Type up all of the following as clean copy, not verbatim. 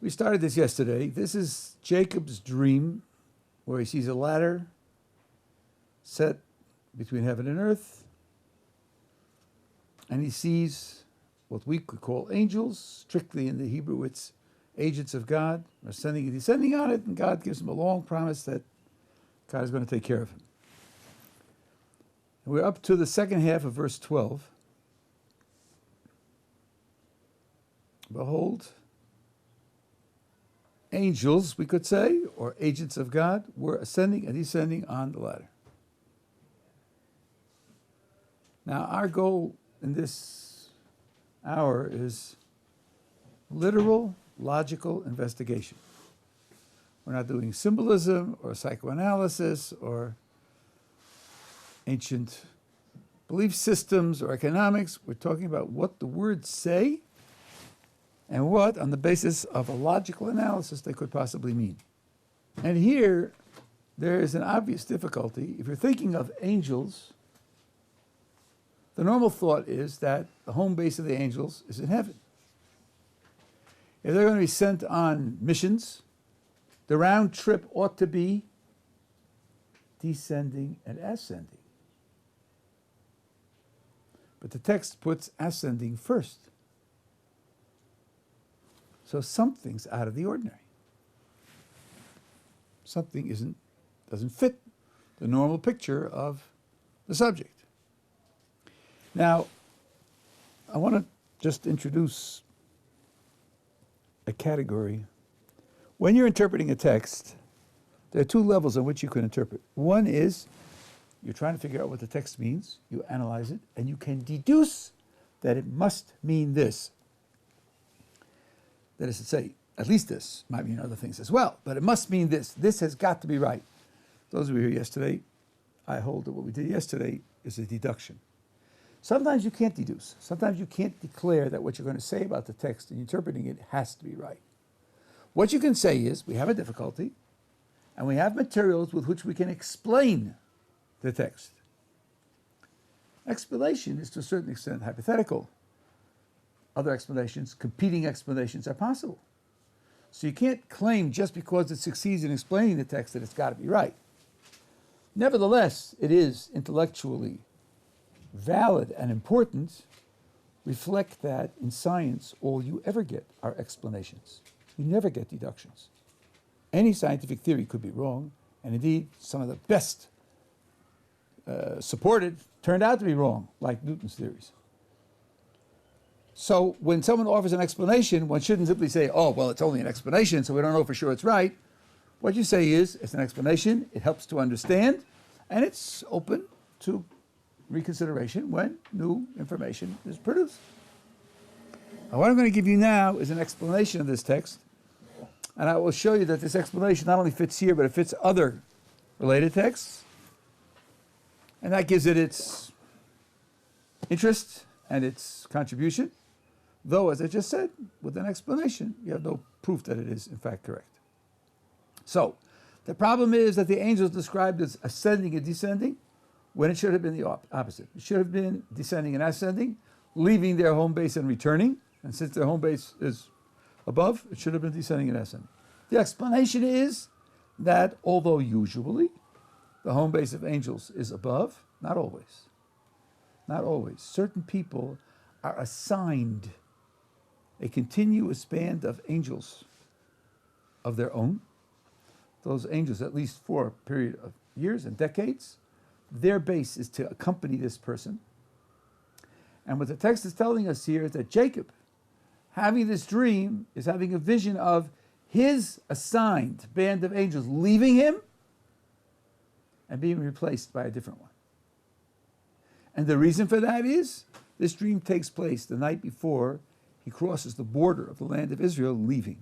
We started this yesterday. This is Jacob's dream where he sees a ladder set between heaven and earth, and he sees what we could call angels. Strictly in the Hebrew, it's agents of God, are ascending and descending on it, and God gives him a long promise that God is going to take care of him. And we're up to the second half of verse 12. Behold, angels, we could say, or agents of God, were ascending and descending on the ladder. Now, our goal in this hour is literal, logical investigation. We're not doing symbolism or psychoanalysis or ancient belief systems or economics. We're talking about what the words say and what, on the basis of a logical analysis, they could possibly mean. And here, there is an obvious difficulty. If you're thinking of angels, the normal thought is that the home base of the angels is in heaven. If they're going to be sent on missions, the round trip ought to be descending and ascending. But the text puts ascending first. So something's out of the ordinary. Something doesn't fit the normal picture of the subject. Now, I want to just introduce a category. When you're interpreting a text, there are two levels on which you can interpret. One is you're trying to figure out what the text means, you analyze it, and you can deduce that it must mean this. That is to say, at least this, might mean other things as well, but it must mean this. This has got to be right. Those of you here yesterday, I hold that what we did yesterday is a deduction. Sometimes you can't deduce. Sometimes you can't declare that what you're going to say about the text and interpreting it has to be right. What you can say is, we have a difficulty, and we have materials with which we can explain the text. Explanation is to a certain extent hypothetical. Other explanations, competing explanations, are possible. So you can't claim just because it succeeds in explaining the text that it's got to be right. Nevertheless, it is intellectually valid and important. Reflect that in science, all you ever get are explanations. You never get deductions. Any scientific theory could be wrong, and indeed some of the best supported turned out to be wrong, like Newton's theories. So when someone offers an explanation, one shouldn't simply say, oh, well, it's only an explanation, so we don't know for sure it's right. What you say is, it's an explanation, it helps to understand, and it's open to reconsideration when new information is produced. Now, what I'm going to give you now is an explanation of this text, and I will show you that this explanation not only fits here, but it fits other related texts, and that gives it its interest and its contribution. Though, as I just said, with an explanation, you have no proof that it is, in fact, correct. So, the problem is that the angels described as ascending and descending when it should have been the opposite. It should have been descending and ascending, leaving their home base and returning. And since their home base is above, it should have been descending and ascending. The explanation is that although usually the home base of angels is above, not always. Not always. Certain people are assigned a continuous band of angels of their own. Those angels, at least for a period of years and decades, their base is to accompany this person. And what the text is telling us here is that Jacob, having this dream, is having a vision of his assigned band of angels leaving him and being replaced by a different one. And the reason for that is this dream takes place the night before he crosses the border of the land of Israel, leaving.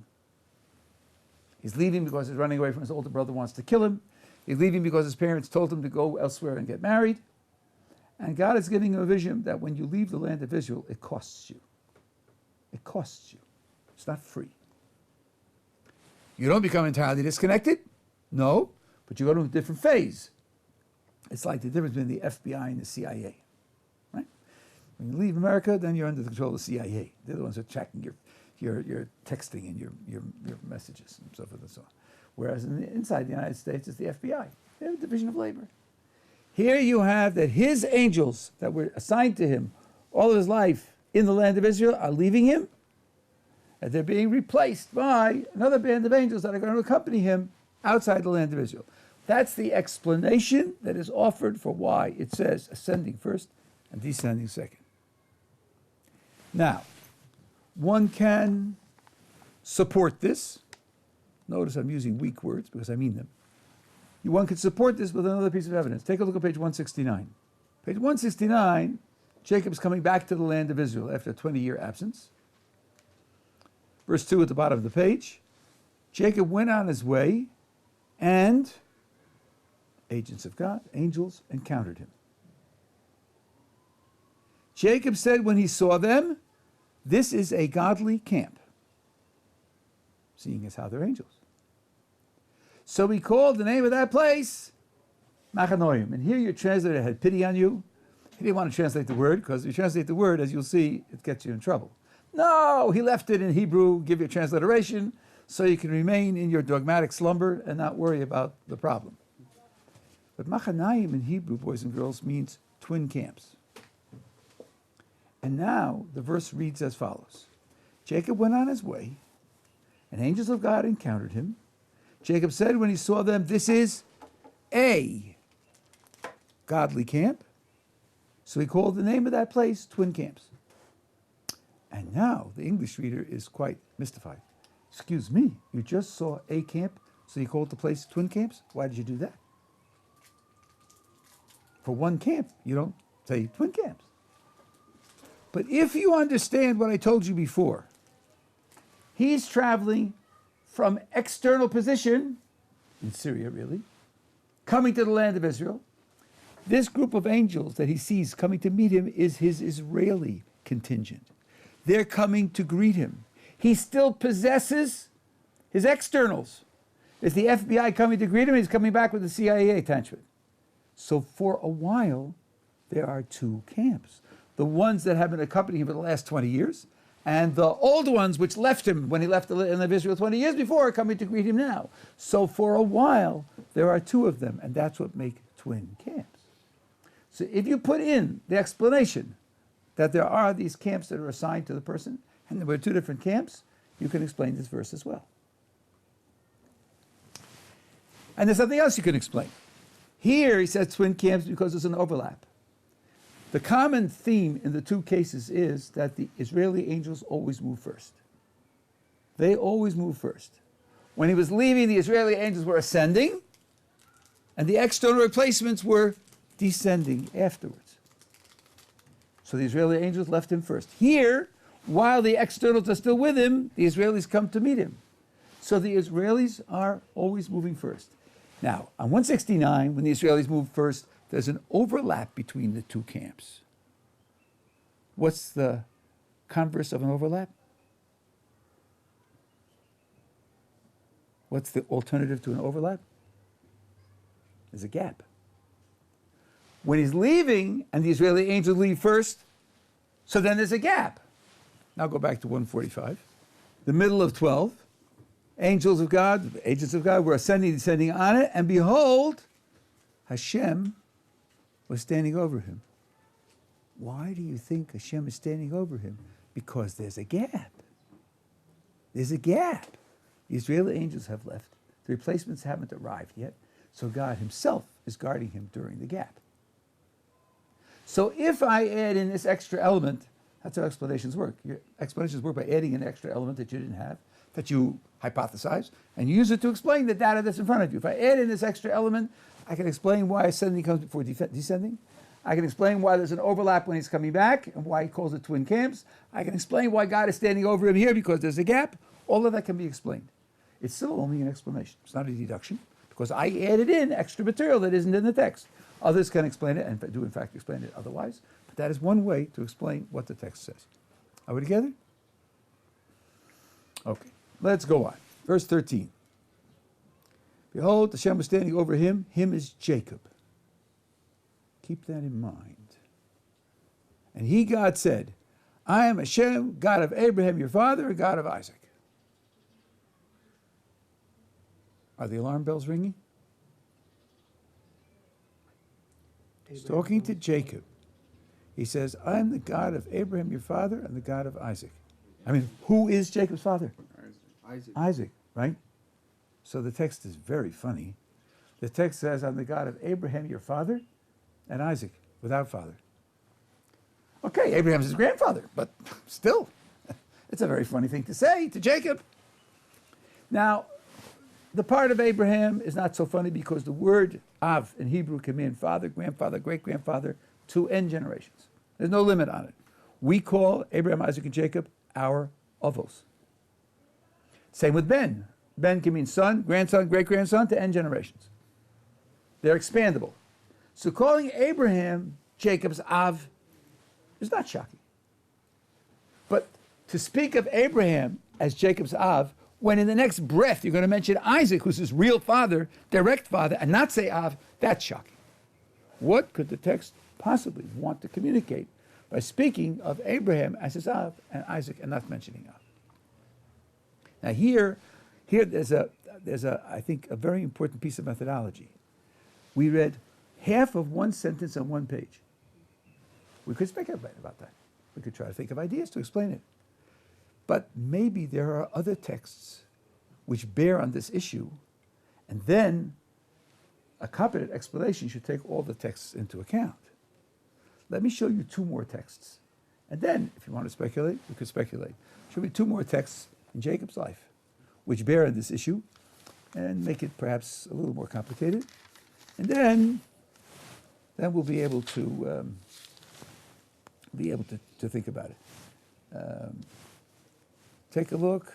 He's leaving because he's running away from his older brother, wants to kill him. He's leaving because his parents told him to go elsewhere and get married. And God is giving him a vision that when you leave the land of Israel, it costs you. It costs you. It's not free. You don't become entirely disconnected, no, but you go to a different phase. It's like the difference between the FBI and the CIA, right? When you leave America, then you're under the control of the CIA. They're the ones who are tracking your your texting and your messages and so forth and so on. Whereas inside the United States, it's the FBI. They have a division of labor. Here you have that his angels that were assigned to him all of his life in the land of Israel are leaving him, and they're being replaced by another band of angels that are going to accompany him outside the land of Israel. That's the explanation that is offered for why it says ascending first and descending second. Now, one can support this. Notice I'm using weak words because I mean them. One could support this with another piece of evidence. Take a look at page 169. Page 169, Jacob's coming back to the land of Israel after a 20-year absence. Verse 2 at the bottom of the page. Jacob went on his way, and agents of God, angels, encountered him. Jacob said when he saw them, "This is a godly camp," seeing as how they're angels. So he called the name of that place Machanoim. And here your translator had pity on you. He didn't want to translate the word, because if you translate the word, as you'll see, it gets you in trouble. No, he left it in Hebrew, give you a transliteration, so you can remain in your dogmatic slumber and not worry about the problem. But Machanaim in Hebrew, boys and girls, means twin camps. And now the verse reads as follows. Jacob went on his way, and angels of God encountered him. Jacob said when he saw them, "This is a godly camp." So he called the name of that place Twin Camps. And now the English reader is quite mystified. Excuse me, you just saw a camp, so you called the place Twin Camps? Why did you do that? For one camp, you don't say twin camps. But if you understand what I told you before, he's traveling from external position, in Syria really, coming to the land of Israel. This group of angels that he sees coming to meet him is his Israeli contingent. They're coming to greet him. He still possesses his externals. Is the FBI coming to greet him? He's coming back with the CIA attachment. So for a while, there are two camps. The ones that have been accompanying him for the last 20 years, and the old ones which left him when he left the land of Israel 20 years before are coming to greet him now. So for a while, there are two of them, and that's what makes twin camps. So if you put in the explanation that there are these camps that are assigned to the person, and there were two different camps, you can explain this verse as well. And there's something else you can explain. Here he says twin camps because there's an overlap. The common theme in the two cases is that the Israeli angels always move first. They always move first. When he was leaving, the Israeli angels were ascending, and the external replacements were descending afterwards. So the Israeli angels left him first. Here, while the externals are still with him, the Israelis come to meet him. So the Israelis are always moving first. Now, on 169, when the Israelis move first, there's an overlap between the two camps. What's the converse of an overlap? What's the alternative to an overlap? There's a gap. When he's leaving and the Israeli angels leave first, so then there's a gap. Now go back to 145. The middle of 12, angels of God, agents of God were ascending and descending on it, and behold, Hashem was standing over him. Why do you think Hashem is standing over him? Because there's a gap. There's a gap. The Israeli angels have left. The replacements haven't arrived yet. So God himself is guarding him during the gap. So if I add in this extra element, that's how explanations work. Your explanations work by adding an extra element that you didn't have, that you hypothesize, and you use it to explain the data that's in front of you. If I add in this extra element, I can explain why ascending comes before descending. I can explain why there's an overlap when he's coming back and why he calls it twin camps. I can explain why God is standing over him here because there's a gap. All of that can be explained. It's still only an explanation. It's not a deduction because I added in extra material that isn't in the text. Others can explain it and do in fact explain it otherwise. But that is one way to explain what the text says. Are we together? Okay, let's go on. Verse 13. Behold, Hashem was standing over him. Him is Jacob. Keep that in mind. And he, God, said, I am Hashem, God of Abraham, your father, and God of Isaac. Are the alarm bells ringing? He's talking to Jacob. He says, I am the God of Abraham, your father, and the God of Isaac. I mean, who is Jacob's father? Isaac, right? So the text is very funny. The text says, I'm the God of Abraham, your father, and Isaac, without father. Okay, Abraham's his grandfather, but still, it's a very funny thing to say to Jacob. Now, the part of Abraham is not so funny because the word Av in Hebrew can mean father, grandfather, great-grandfather, to n generations. There's no limit on it. We call Abraham, Isaac, and Jacob our avos. Same with Ben. Ben can mean son, grandson, great-grandson to n generations. They're expandable. So calling Abraham Jacob's Av is not shocking. But to speak of Abraham as Jacob's Av, when in the next breath you're going to mention Isaac, who's his real father, direct father, and not say Av, that's shocking. What could the text possibly want to communicate by speaking of Abraham as his Av and Isaac and not mentioning Av? Now here there's I think, a very important piece of methodology. We read half of one sentence on one page. We could speculate about that. We could try to think of ideas to explain it. But maybe there are other texts which bear on this issue, and then a competent explanation should take all the texts into account. Let me show you two more texts. And then, if you want to speculate, we could speculate. Show me two more texts in Jacob's life which bear on this issue and make it perhaps a little more complicated. And then we'll be able to think about it. Take a look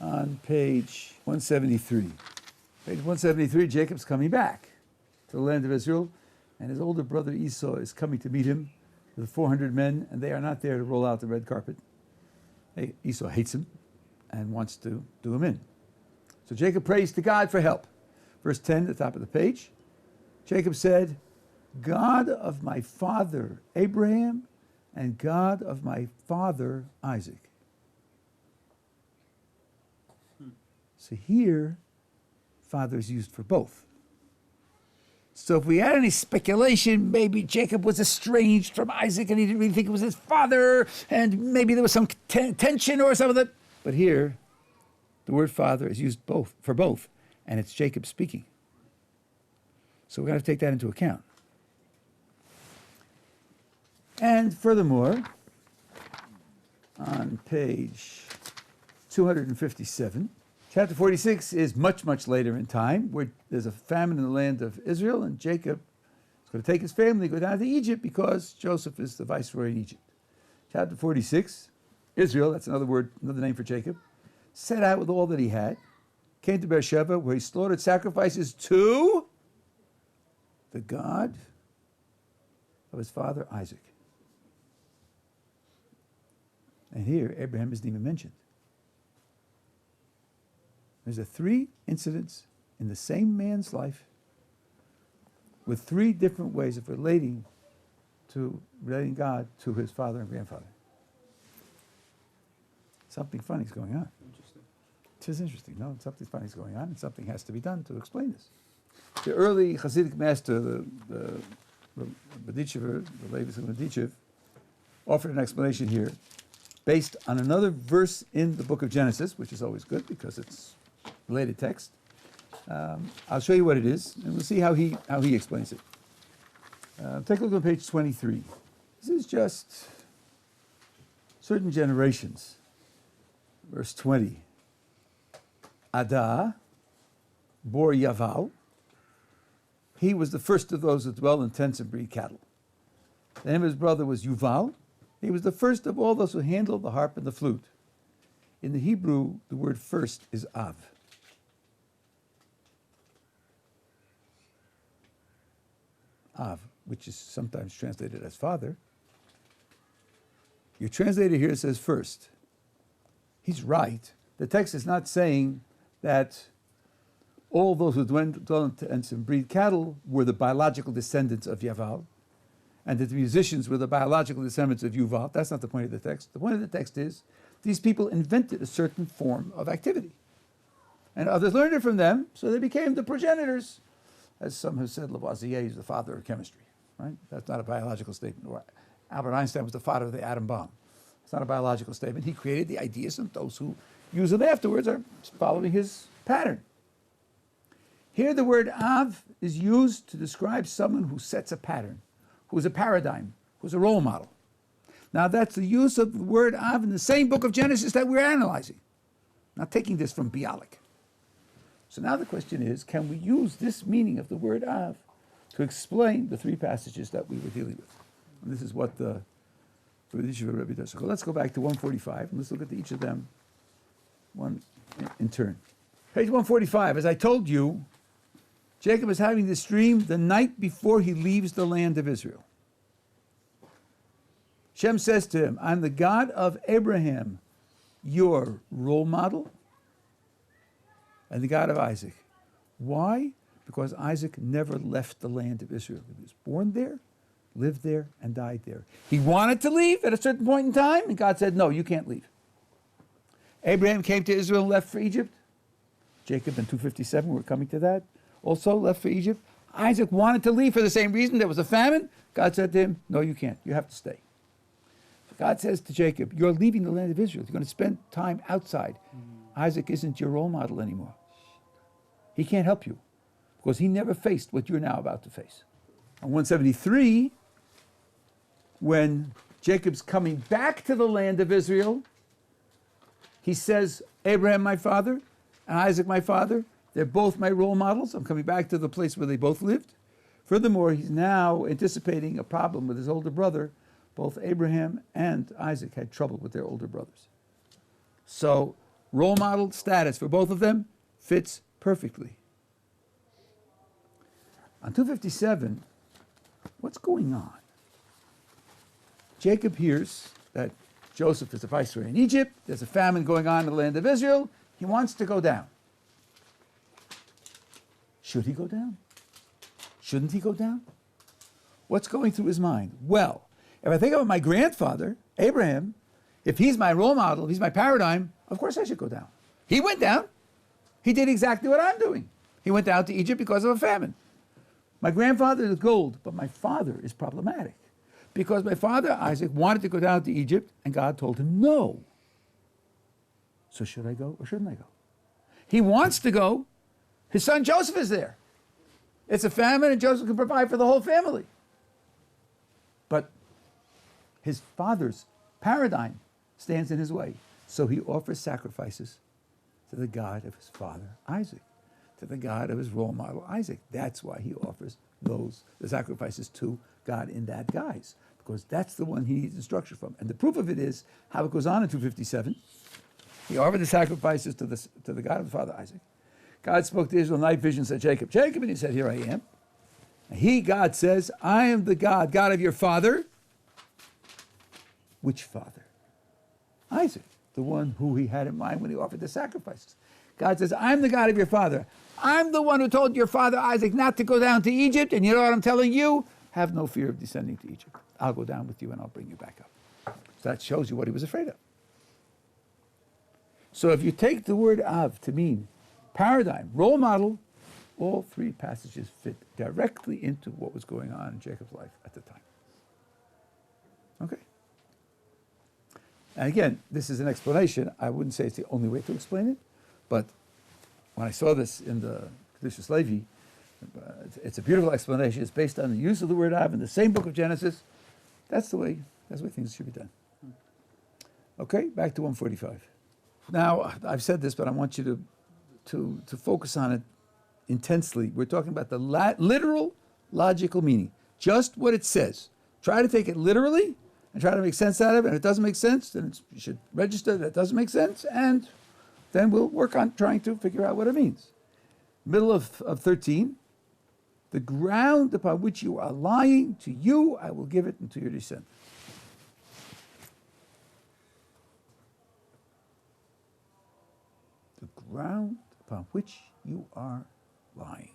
on page 173. Page 173, Jacob's coming back to the land of Israel, and his older brother Esau is coming to meet him with 400 men, and they are not there to roll out the red carpet. Esau hates him and wants to do him in. So Jacob prays to God for help. Verse 10 at the top of the page, Jacob said, God of my father Abraham and God of my father Isaac. So here, father is used for both. So if we had any speculation, maybe Jacob was estranged from Isaac and he didn't really think it was his father, and maybe there was some tension or some of that. But here, the word father is used for both, and it's Jacob speaking. So we're going to have to take that into account. And furthermore, on page 257, chapter 46 is much, much later in time, where there's a famine in the land of Israel, and Jacob is going to take his family, go down to Egypt, because Joseph is the viceroy in Egypt. Chapter 46, Israel, that's another name for Jacob, set out with all that he had, came to Beersheba, where he slaughtered sacrifices to the God of his father Isaac. And here, Abraham isn't even mentioned. There's three incidents in the same man's life with three different ways of relating God to his father and grandfather. Something funny is going on. Interesting. It is interesting. No, something funny is going on, and something has to be done to explain this. The early Hasidic master, the Berditchever, the latest of Berditchev, offered an explanation here based on another verse in the book of Genesis, which is always good because it's related text. I'll show you what it is, and we'll see how he explains it. Take a look at page 23. This is just certain generations. Verse 20. Adah bore Yaval. He was the first of those that dwell in tents and breed cattle. The name of his brother was Yuval. He was the first of all those who handled the harp and the flute. In the Hebrew, the word first is Av. Av, which is sometimes translated as father. Your translator here says first. He's right. The text is not saying that all those who dwell in tents and breed cattle were the biological descendants of Yaval. and that the musicians were the biological descendants of Yuval. That's not the point of the text. The point of the text is these people invented a certain form of activity. And others learned it from them, so they became the progenitors. As some have said, Lavoisier is the father of chemistry, right? That's not a biological statement. Or Albert Einstein was the father of the atom bomb. It's not a biological statement. He created the ideas, and those who use them afterwards are following his pattern. Here the word Av is used to describe someone who sets a pattern, who is a paradigm, who is a role model. Now that's the use of the word Av in the same book of Genesis that we're analyzing. Not taking this from Bialik. So now the question is, can we use this meaning of the word Av to explain the three passages that we were dealing with? And this is what the Rabbi does. So let's go back to 145 and let's look at each of them one in turn. Page 145, as I told you, Jacob is having this dream the night before he leaves the land of Israel. Shem says to him, I'm the God of Abraham, your role model, and the God of Isaac. Why? Because Isaac never left the land of Israel. He was born there, lived there, and died there. He wanted to leave at a certain point in time, and God said, no, you can't leave. Abraham came to Israel and left for Egypt. Jacob in 257, we're coming to that, also left for Egypt. Isaac wanted to leave for the same reason. There was a famine. God said to him, no, you can't. You have to stay. So God says to Jacob, you're leaving the land of Israel. You're going to spend time outside. Isaac isn't your role model anymore. He can't help you because he never faced what you're now about to face. On 173, when Jacob's coming back to the land of Israel, he says, Abraham, my father, and Isaac, my father, they're both my role models. I'm coming back to the place where they both lived. Furthermore, he's now anticipating a problem with his older brother. Both Abraham and Isaac had trouble with their older brothers. So, role model status for both of them fits perfectly. On 257, what's going on? Jacob hears that Joseph is the viceroy in Egypt. There's a famine going on in the land of Israel. He wants to go down. Should he go down? Shouldn't he go down? What's going through his mind? Well, if I think about my grandfather, Abraham, if he's my role model, if he's my paradigm, of course I should go down. He went down. He did exactly what I'm doing. He went down to Egypt because of a famine. My grandfather is gold, but my father is problematic. Because my father, Isaac, wanted to go down to Egypt, and God told him no. So should I go or shouldn't I go? He wants to go. His son Joseph is there. It's a famine, and Joseph can provide for the whole family. But his father's paradigm stands in his way. So he offers sacrifices to the God of his father, Isaac, to the God of his role model, Isaac. That's why he offers the sacrifices to God in that guise, because that's the one he needs instruction from. And the proof of it is how it goes on in 257. He offered the sacrifices to the God of the father, Isaac. God spoke to Israel in night vision, said, Jacob, Jacob, and he said, here I am. And God says, I am the God of your father. Which father? Isaac, the one who he had in mind when he offered the sacrifices. God says, I'm the God of your father. I'm the one who told your father Isaac not to go down to Egypt, and you know what I'm telling you? Have no fear of descending to Egypt. I'll go down with you and I'll bring you back up. So that shows you what he was afraid of. So if you take the word Av to mean paradigm, role model, all three passages fit directly into what was going on in Jacob's life at the time. Okay? And again, this is an explanation. I wouldn't say it's the only way to explain it, but when I saw this in the Kedushas Levi, it's a beautiful explanation. It's based on the use of the word Av in the same book of Genesis. That's the way things should be done. Okay, back to 145. Now, I've said this, but I want you to focus on it intensely. We're talking about the literal, logical meaning. Just what it says. Try to take it literally and try to make sense out of it. And if it doesn't make sense, then you should register that it doesn't make sense, and then we'll work on trying to figure out what it means. Middle of 13, the ground upon which you are lying, to you I will give it and to your descendants. The ground upon which you are lying.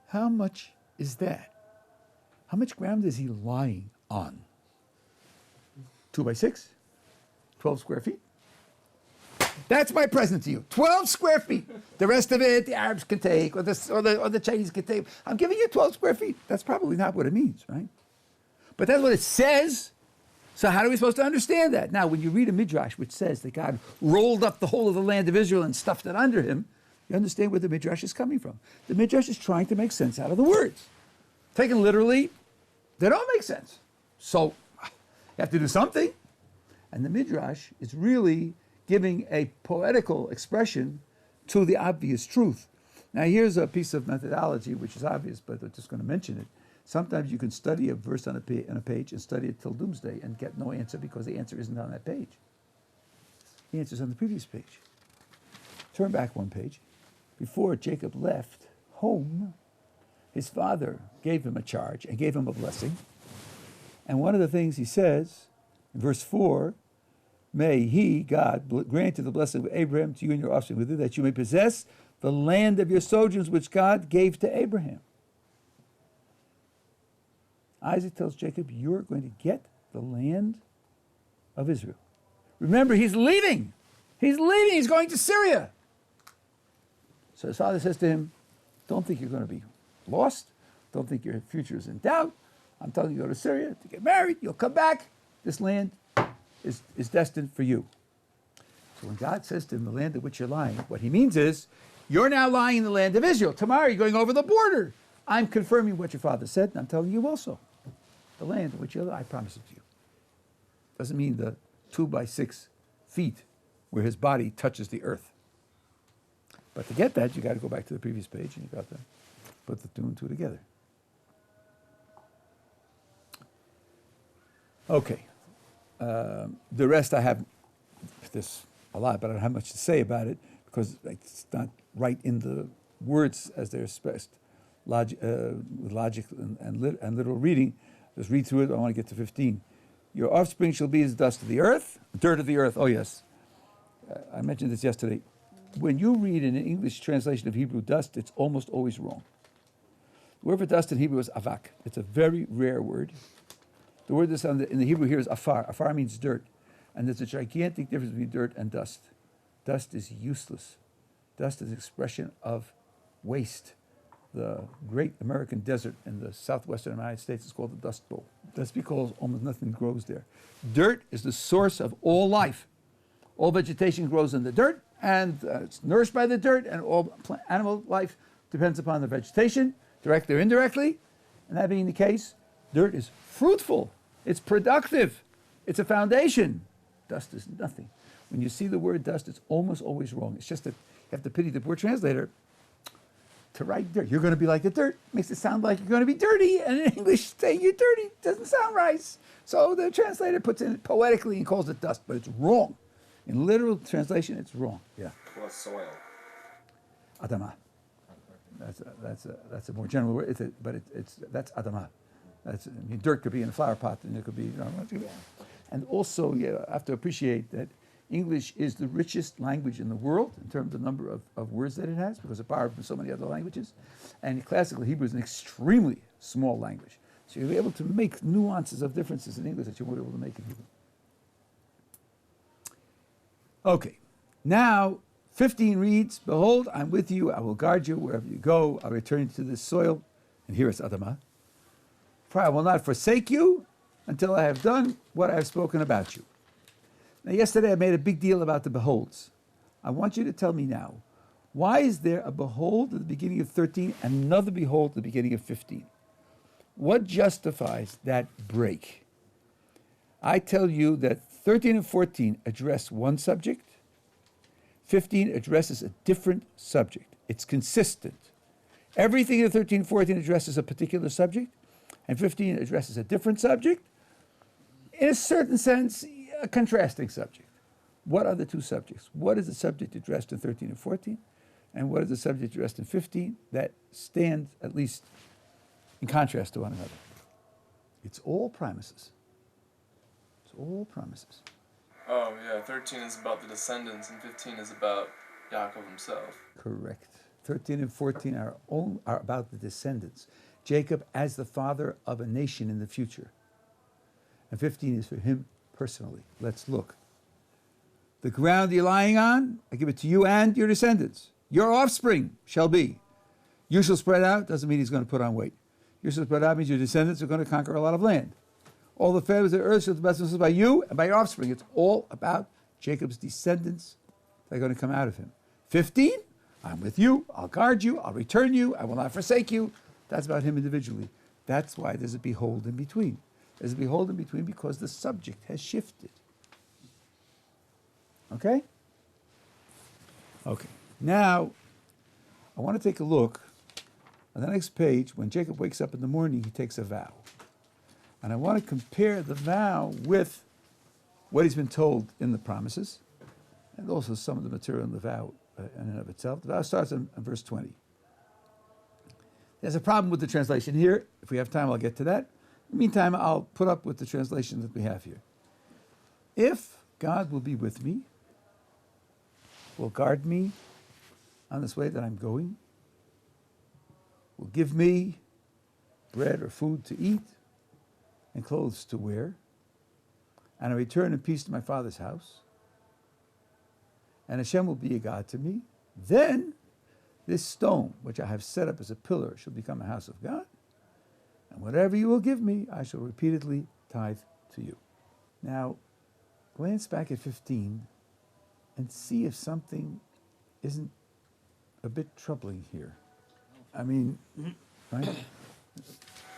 How much is that? How much ground is he lying on? 2 by 6? 12 square feet? That's my present to you. 12 square feet. The rest of it, the Arabs can take, or the Chinese can take. I'm giving you 12 square feet. That's probably not what it means, right? But that's what it says. So how are we supposed to understand that? Now, when you read a midrash which says that God rolled up the whole of the land of Israel and stuffed it under him, you understand where the midrash is coming from. The midrash is trying to make sense out of the words. Taken literally, they don't make sense. So you have to do something. And the midrash is really giving a poetical expression to the obvious truth. Now, here's a piece of methodology which is obvious, but I'm just going to mention it. Sometimes you can study a verse on a page and study it till doomsday and get no answer because the answer isn't on that page. The answer's on the previous page. Turn back one page. Before Jacob left home, his father gave him a charge and gave him a blessing. And one of the things he says in verse 4, may he, God, grant you the blessing of Abraham to you and your offspring with you, that you may possess the land of your sojourns which God gave to Abraham. Isaac tells Jacob, you're going to get the land of Israel. Remember, he's leaving. He's leaving. He's going to Syria. So his father says to him, don't think you're going to be lost. Don't think your future is in doubt. I'm telling you to go to Syria to get married. You'll come back. This land is destined for you. So when God says to him, the land of which you're lying, what he means is, you're now lying in the land of Israel. Tomorrow you're going over the border. I'm confirming what your father said, and I'm telling you also. The land in which you're lying, I promise it to you. Doesn't mean the 2 by 6 feet where his body touches the earth. But to get that, you got to go back to the previous page, and you got to put the 2 and 2 together. Okay. The rest I have, there's a lot, but I don't have much to say about it because it's not right in the words as they're expressed. With logic and literal reading, just read through it. I want to get to 15. Your offspring shall be as dust of the earth, dirt of the earth. Oh, yes. I mentioned this yesterday. When you read in an English translation of Hebrew dust, it's almost always wrong. The word for dust in Hebrew is avak. It's a very rare word. The word that's in the Hebrew here is afar. Afar means dirt. And there's a gigantic difference between dirt and dust. Dust is useless. Dust is an expression of waste. The great American desert in the southwestern United States is called the Dust Bowl. That's because almost nothing grows there. Dirt is the source of all life. All vegetation grows in the dirt, and it's nourished by the dirt, and all animal life depends upon the vegetation, directly or indirectly. And that being the case, dirt is fruitful. It's productive. It's a foundation. Dust is nothing. When you see the word dust, it's almost always wrong. It's just that you have to pity the poor translator to write dirt. You're going to be like the dirt. Makes it sound like you're going to be dirty. And in English, saying you're dirty doesn't sound right. So the translator puts it poetically and calls it dust, but it's wrong. In literal translation, it's wrong. Yeah. What's soil? Adama. That's a more general word. That's Adama. Dirt could be in a flower pot, and it could be. And also, you have to appreciate that English is the richest language in the world in terms of the number of words that it has, because it's borrowed from so many other languages. And classical Hebrew is an extremely small language. So you'll be able to make nuances of differences in English that you won't be able to make in Hebrew. Okay, now 15 reads, behold, I'm with you, I will guard you wherever you go, I'll return you to this soil, and here is Adamah. For I will not forsake you until I have done what I have spoken about you. Now, yesterday I made a big deal about the beholds. I want you to tell me now, why is there a behold at the beginning of 13 and another behold at the beginning of 15? What justifies that break? I tell you that 13 and 14 address one subject, 15 addresses a different subject. It's consistent. Everything in 13 and 14 addresses a particular subject, and 15 addresses a different subject. In a certain sense, a contrasting subject. What are the two subjects? What is the subject addressed in 13 and 14? And what is the subject addressed in 15 that stands, at least, in contrast to one another? It's all promises. It's all promises. Oh, yeah, 13 is about the descendants, and 15 is about Yaakov himself. Correct. 13 and 14 are about the descendants. Jacob as the father of a nation in the future. And 15 is for him personally. Let's look. The ground you're lying on, I give it to you and your descendants. Your offspring shall be. You shall spread out, doesn't mean he's going to put on weight. You shall spread out means your descendants are going to conquer a lot of land. All the families of the earth shall be blessed by you and by your offspring. It's all about Jacob's descendants that are going to come out of him. 15, I'm with you, I'll guard you, I'll return you, I will not forsake you. That's about him individually. That's why there's a behold in between. There's a behold in between because the subject has shifted. Okay? Okay. Now, I want to take a look on the next page. When Jacob wakes up in the morning, he takes a vow. And I want to compare the vow with what he's been told in the promises, and also some of the material in the vow in and of itself. The vow starts in verse 20. There's a problem with the translation here. If we have time, I'll get to that. In the meantime, I'll put up with the translation that we have here. If God will be with me, will guard me on this way that I'm going, will give me bread or food to eat and clothes to wear, and I return in peace to my father's house, and Hashem will be a God to me, then this stone, which I have set up as a pillar, shall become a house of God, and whatever you will give me, I shall repeatedly tithe to you. Now, glance back at 15 and see if something isn't a bit troubling here. I mean, right?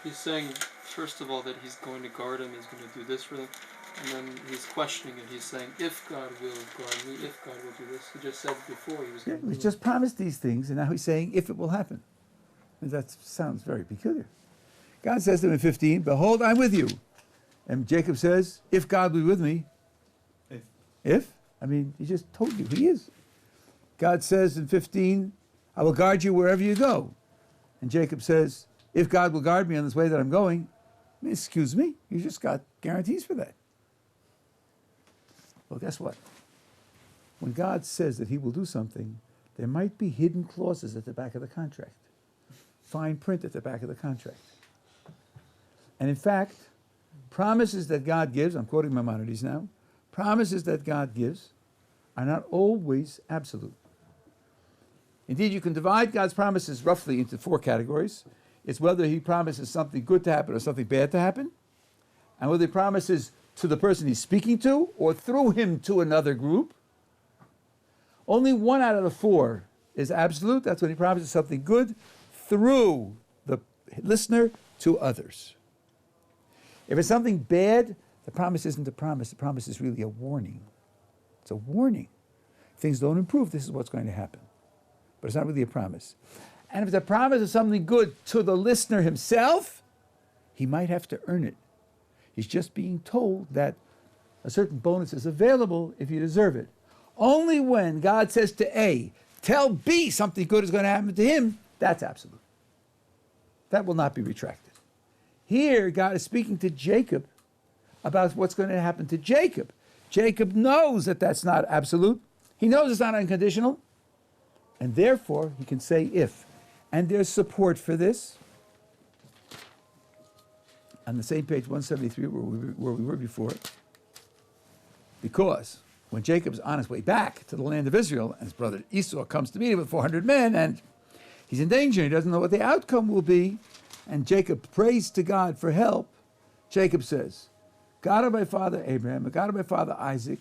He's saying, first of all, that he's going to guard him, he's going to do this for them, and then he's questioning it. He's saying, if God will guard me, if God will do this. He just said before he was going to do it. He's just promised these things, and now he's saying, if it will happen. And that sounds very peculiar. God says to him in 15, behold, I'm with you. And Jacob says, if God will be with me. If? I mean, he just told you he is. God says in 15, I will guard you wherever you go. And Jacob says, if God will guard me on this way that I'm going, I mean, excuse me, you just got guarantees for that. Well, guess what? When God says that he will do something, there might be hidden clauses at the back of the contract, fine print at the back of the contract. And in fact, promises that God gives, I'm quoting Maimonides now, promises that God gives are not always absolute. Indeed, you can divide God's promises roughly into 4 categories. It's whether he promises something good to happen or something bad to happen, and whether he promises to the person he's speaking to or through him to another group. Only 1 out of the 4 is absolute. That's when he promises something good through the listener to others. If it's something bad, the promise isn't a promise. The promise is really a warning. It's a warning. If things don't improve, this is what's going to happen. But it's not really a promise. And if it's a promise of something good to the listener himself, he might have to earn it. He's just being told that a certain bonus is available if you deserve it. Only when God says to A, tell B something good is going to happen to him, that's absolute. That will not be retracted. Here, God is speaking to Jacob about what's going to happen to Jacob. Jacob knows that that's not absolute. He knows it's not unconditional. And therefore, he can say if. And there's support for this. On the same page 173 where we were before. Because when Jacob's on his way back to the land of Israel, and his brother Esau comes to meet him with 400 men, and he's in danger, he doesn't know what the outcome will be, and Jacob prays to God for help, Jacob says, God of my father Abraham, the God of my father Isaac,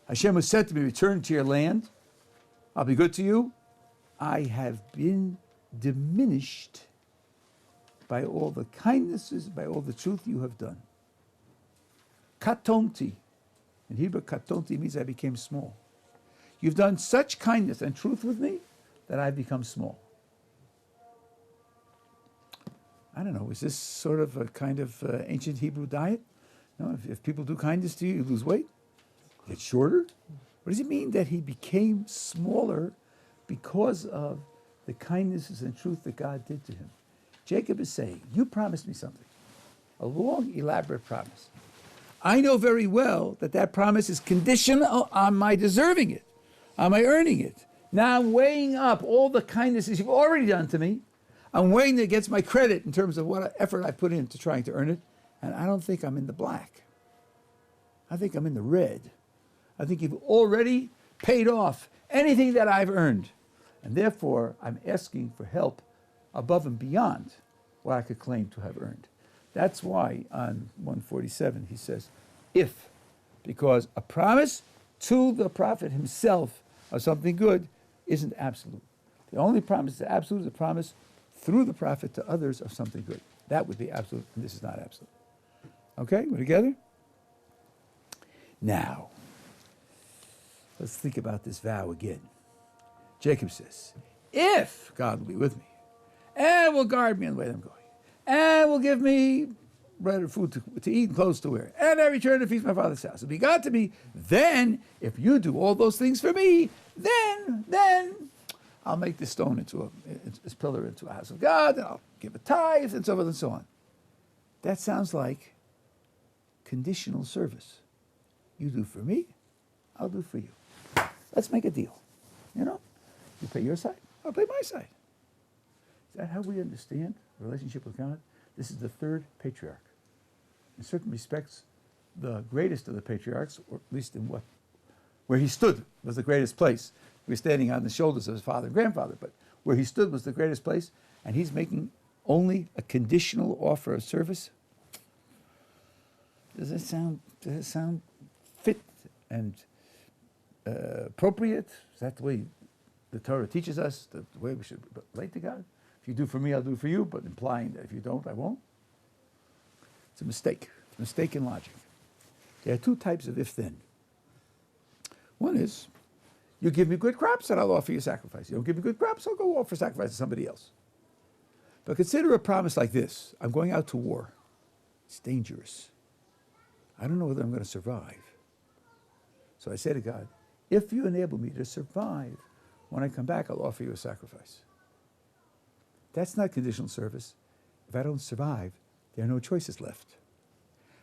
Hashem has said to me, return to your land, I'll be good to you. I have been diminished by all the kindnesses, by all the truth you have done. Katonti. In Hebrew, katonti means I became small. You've done such kindness and truth with me that I've become small. I don't know, is this sort of a kind of ancient Hebrew diet? No, if people do kindness to you, you lose weight? You get shorter? What does it mean that he became smaller because of the kindnesses and truth that God did to him? Jacob is saying, you promised me something, a long, elaborate promise. I know very well that that promise is conditional on my deserving it, on my earning it. Now I'm weighing up all the kindnesses you've already done to me I'm weighing it against my credit in terms of what effort I put into trying to earn it, and I don't think I'm in the black. I think I'm in the red. I think you've already paid off anything that I've earned, and therefore I'm asking for help above and beyond what I could claim to have earned. That's why on 147 he says, if, because a promise to the prophet himself of something good isn't absolute. The only promise that's absolute is a promise through the prophet to others of something good. That would be absolute, and this is not absolute. Okay, we're together? Now, let's think about this vow again. Jacob says, if God will be with me, and will guard me in the way that I'm going, and will give me bread and food to eat and clothes to wear, and I return to feast my father's house, and be God to me, then, if you do all those things for me, then I'll make this stone into this pillar into a house of God, and I'll give a tithe, and so forth and so on. That sounds like conditional service. You do for me, I'll do for you. Let's make a deal. You know, you pay your side, I'll pay my side. Is that how we understand the relationship with God? This is the third patriarch. In certain respects, the greatest of the patriarchs, or at least in where he stood was the greatest place. He was standing on the shoulders of his father and grandfather, but where he stood was the greatest place, and he's making only a conditional offer of service. Does it sound fit and appropriate? Is that the way the Torah teaches us, the way we should relate to God? If you do for me, I'll do for you, but implying that if you don't, I won't. It's a mistake. It's a mistake in logic. There are two types of if-then. One is, you give me good crops and I'll offer you sacrifice. You don't give me good crops, I'll go offer sacrifice to somebody else. But consider a promise like this. I'm going out to war. It's dangerous. I don't know whether I'm going to survive. So I say to God, if you enable me to survive, when I come back, I'll offer you a sacrifice. That's not conditional service. If I don't survive, there are no choices left.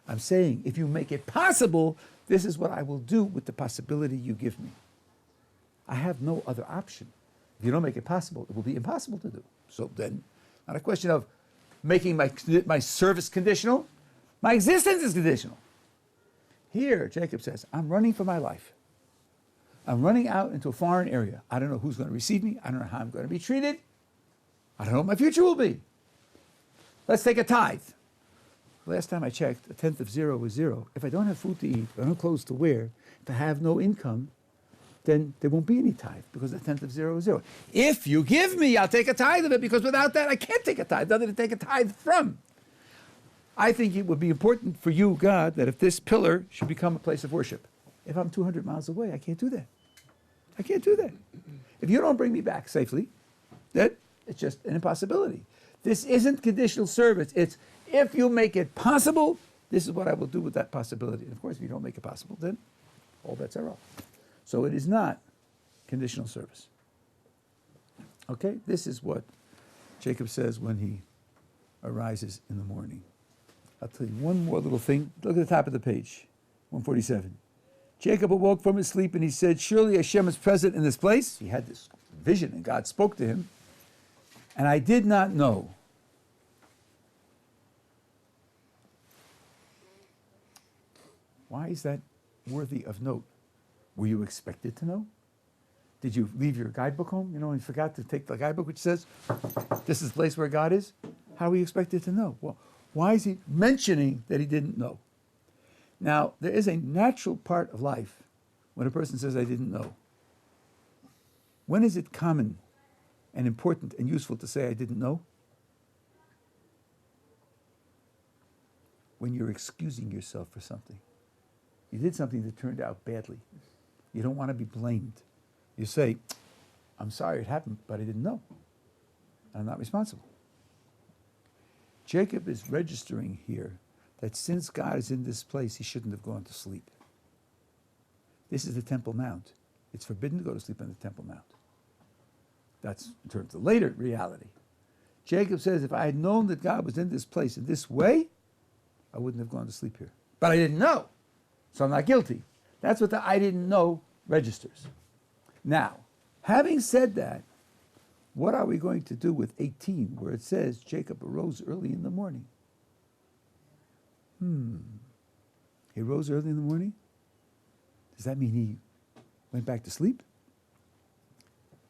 I'm saying, if you make it possible, this is what I will do with the possibility you give me. I have no other option. If you don't make it possible, it will be impossible to do. So then, not a question of making my service conditional. My existence is conditional. Here, Jacob says, I'm running for my life. I'm running out into a foreign area. I don't know who's going to receive me. I don't know how I'm going to be treated. I don't know what my future will be. Let's take a tithe. Last time I checked, a tenth of zero was zero. If I don't have food to eat, if I don't have clothes to wear, if I have no income, then there won't be any tithe because a tenth of zero is zero. If you give me, I'll take a tithe of it, because without that, I can't take a tithe. Nothing to take a tithe from. I think it would be important for you, God, that if this pillar should become a place of worship, if I'm 200 miles away, I can't do that. I can't do that. If you don't bring me back safely, then it's just an impossibility. This isn't conditional service. It's, if you make it possible, this is what I will do with that possibility. And of course, if you don't make it possible, then all bets are off. So it is not conditional service. Okay? This is what Jacob says when he arises in the morning. I'll tell you one more little thing. Look at the top of the page, 147. Jacob awoke from his sleep and he said, surely Hashem is present in this place. He had this vision and God spoke to him. And I did not know. Why is that worthy of note? Were you expected to know? Did you leave your guidebook home, and forgot to take the guidebook which says, this is the place where God is? How were you expected to know? Well, why is he mentioning that he didn't know? Now, there is a natural part of life when a person says, I didn't know. When is it common and important and useful to say, I didn't know? When you're excusing yourself for something. You did something that turned out badly. You don't want to be blamed. You say, I'm sorry it happened, but I didn't know. I'm not responsible. Jacob is registering here that since God is in this place, he shouldn't have gone to sleep. This is the Temple Mount. It's forbidden to go to sleep on the Temple Mount. That's in terms of later reality. Jacob says, if I had known that God was in this place in this way, I wouldn't have gone to sleep here. But I didn't know, so I'm not guilty. That's what the I didn't know registers. Now, having said that, What are we going to do with 18, where it says Jacob arose early in the morning? He rose early in the morning? Does that mean he went back to sleep?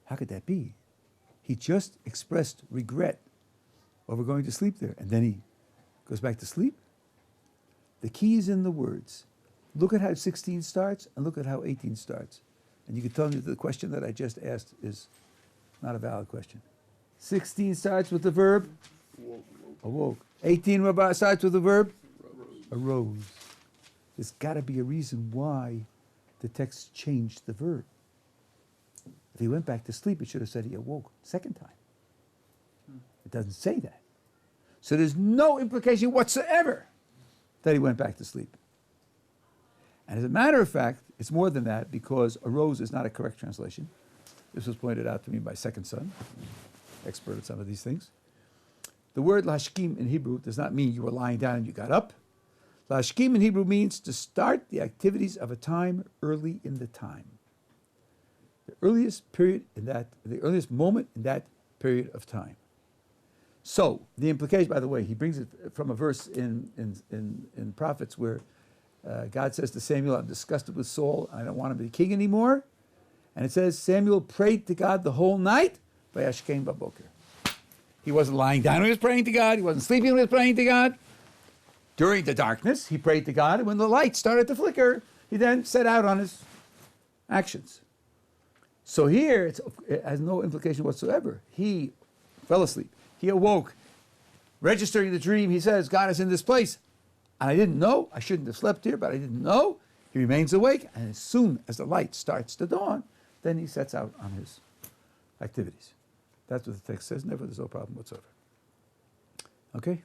How could that be? He just expressed regret over going to sleep there, and then he goes back to sleep? The key is in the words. Look at how 16 starts, and look at how 18 starts. And you can tell me that the question that I just asked is not a valid question. 16 starts with the verb awoke. 18 starts with the verb arose. There's got to be a reason why the text changed the verb. If he went back to sleep, it should have said he awoke second time. It doesn't say that. So there's no implication whatsoever that he went back to sleep. And as a matter of fact, it's more than that, because arose is not a correct translation. This was pointed out to me by second son, expert at some of these things. The word lashkim in Hebrew does not mean you were lying down and you got up. Lashkim in Hebrew means to start the activities of a time early in the time. The earliest moment in that period of time. So the implication, by the way, he brings it from a verse in Prophets where God says to Samuel, I'm disgusted with Saul, I don't want him to be king anymore. And it says, Samuel prayed to God the whole night, vayashkem baboker. He wasn't lying down when he was praying to God, he wasn't sleeping when he was praying to God. During the darkness, he prayed to God, and when the light started to flicker, he then set out on his actions. So here, it has no implication whatsoever. He fell asleep. He awoke. Registering the dream, he says, God is in this place. And I didn't know. I shouldn't have slept here, but I didn't know. He remains awake, and as soon as the light starts to dawn, then he sets out on his activities. That's what the text says. Never, there's no problem whatsoever. Okay?